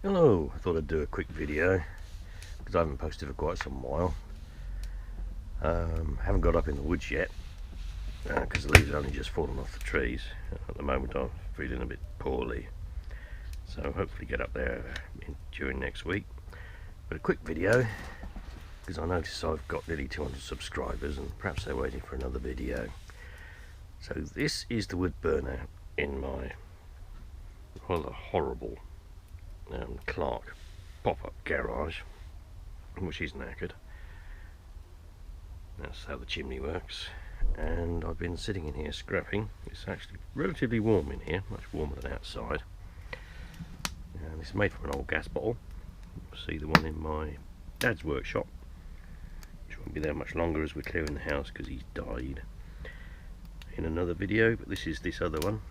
Hello, I thought I'd do a quick video because I haven't posted for quite some while. Haven't got up in the woods yet because the leaves are only just fallen off the trees. At the moment I'm feeling a bit poorly, so hopefully get up there during next week. But a quick video because I notice I've got nearly 200 subscribers and perhaps they're waiting for another video. So this is the wood burner in my rather horrible Clark pop-up garage, which is knackered. That's how the chimney works, and I've been sitting in here scrapping. It's actually relatively warm in here, much warmer than outside, and it's made from an old gas bottle. You'll see the one in my dad's workshop, which won't be there much longer as we're clearing the house because he's died in another video. But this is this other one,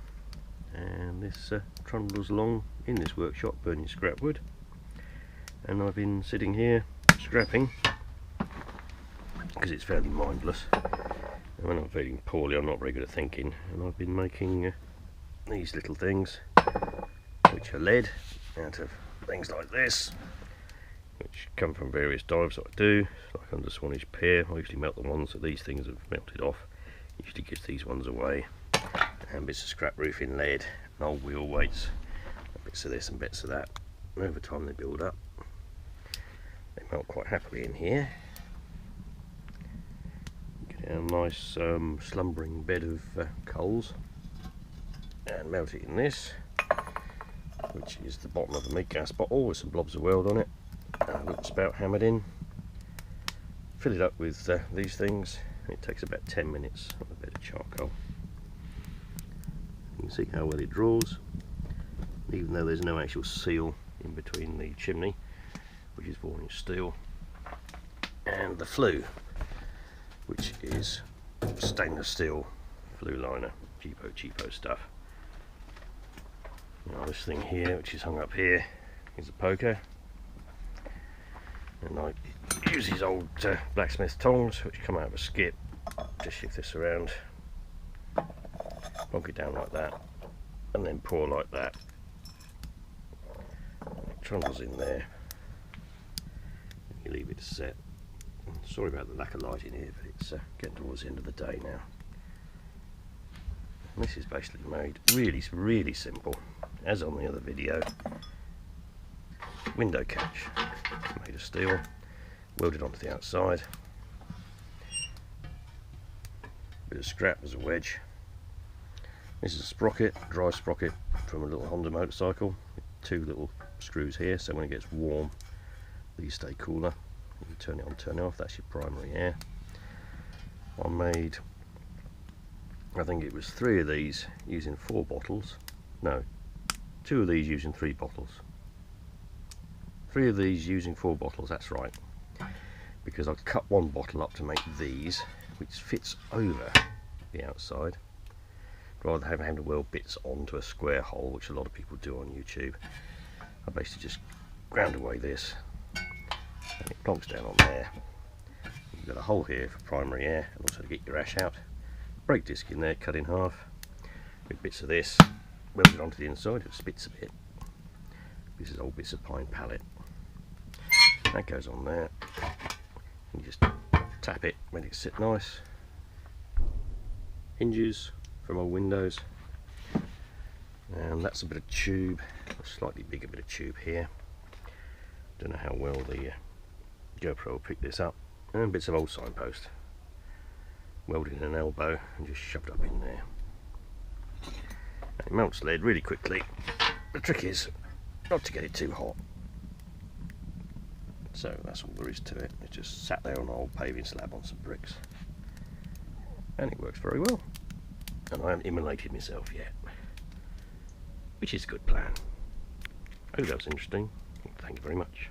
and this trundles along in this workshop burning scrap wood, and I've been sitting here scrapping because it's fairly mindless, and when I'm feeling poorly I'm not very good at thinking, and I've been making these little things which are lead out of things like this, which come from various dives that I do, like under Swanage Pier. I usually melt the ones that these things have melted off, usually gives these ones away, and bits of scrap roofing lead and old wheel weights, bits of this and bits of that, and over time they build up. They melt quite happily in here. Get a nice slumbering bed of coals and melt it in this, which is the bottom of a meat gas bottle with some blobs of weld on it, and a little spout hammered in. Fill it up with these things. It takes about 10 minutes on a bit of charcoal. You can see how well it draws, even though there's no actual seal in between the chimney, which is 4-inch steel, and the flue, which is stainless steel flue liner, cheapo stuff. Now this thing here, which is hung up here, is a poker, and I use these old blacksmith tongs which come out of a skip. Just shift this around, plonk it down like that, and then pour like that. It trundles in there. You leave it to set. Sorry about the lack of light in here, but it's getting towards the end of the day now. And this is basically made really simple, as on the other video. Window catch, made of steel, welded onto the outside. Bit of scrap as a wedge. This is a sprocket, dry sprocket from a little Honda motorcycle, with 2 little screws here, so when it gets warm these stay cooler. You turn it on, turn it off, that's your primary air. I made, I think it was 3 of these using 4 bottles, no, 2 of these using 3 bottles. 3 of these using 4 bottles, that's right, because I cut 1 bottle up to make these, which fits over the outside, rather than having to weld bits onto a square hole, which a lot of people do on YouTube. I basically just ground away this, and it plonks down on there. You've got a hole here for primary air, and also to get your ash out. Brake disc in there, cut in half, with bits of this welded onto the inside. It spits a bit. This is old bits of pine pallet. That goes on there. You just tap it, make it sit nice. Hinges from old windows, and that's a bit of tube, a slightly bigger bit of tube here. Don't know how well the GoPro will pick this up, and bits of old signpost welded in an elbow and just shoved up in there. And it melts lead really quickly. The trick is not to get it too hot. So that's all there is to it. It just sat there on an old paving slab on some bricks, and it works very well. And I haven't immolated myself yet, which is a good plan. I hope that was interesting. Thank you very much.